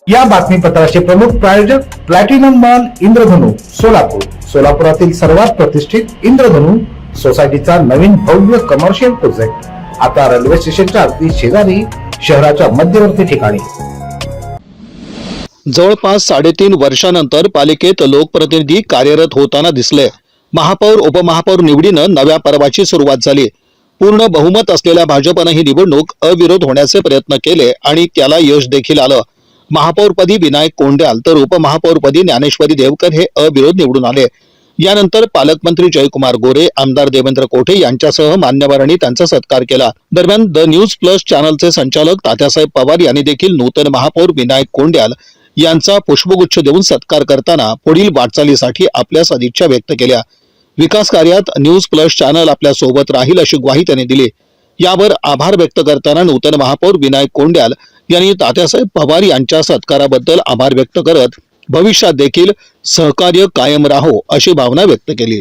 या बातमीपत्राचे प्रमुख प्रायोजक प्लॅटिनम मॉल इंद्रधनु सोलापूर. सोलापुरातील सर्वात प्रतिष्ठित इंद्रधनु सोसायटीचा नवीन भव्य कमर्शियल प्रोजेक्ट आता रेल्वे स्टेशनच्या अगदी शेजारी शहराच्या मध्यवर्ती ठिकाणी. जवळपास 3.5 वर्षानंतर पालिकेत लोकप्रतिनिधी कार्यरत होताना दिसले. महापौर उपमहापौर निवडीनं नव्या पर्वाची सुरुवात झाली. पूर्ण बहुमत असलेल्या भाजपनं ही निवडणूक अविरोध होण्याचे प्रयत्न केले आणि त्याला यश देखील आलं. महापौरपदी विनायक कोंड्याल तर उपमहापौरपदी ज्ञानेश्वरी देवकर हे अविरोध निवडून आले. यानंतर पालकमंत्री जयकुमार गोरे, आमदार देवेंद्र कोठे यांच्यासह मान्यवरांनी त्यांचा सत्कार केला. दरम्यान द न्यूज प्लस चॅनलचे संचालक तात्यासाहेब पवार यांनी देखील नूतन महापौर विनायक कोंड्याल यांचा पुष्पगुच्छ देऊन सत्कार करताना पुढील वाटचालीसाठी आपल्या सदिच्छा व्यक्त केल्या. विकास कार्यात न्यूज प्लस चॅनल आपल्या सोबत राहील अशी ग्वाही त्यांनी दिली. यावर आभार व्यक्त करताना नूतन महापौर विनायक कोंड्याल यांनी तात्यासाहेब पवार यांच्या सत्काराबद्दल आभार व्यक्त करत भविष्यात देखील सहकार्य कायम राहो अशी भावना व्यक्त केली.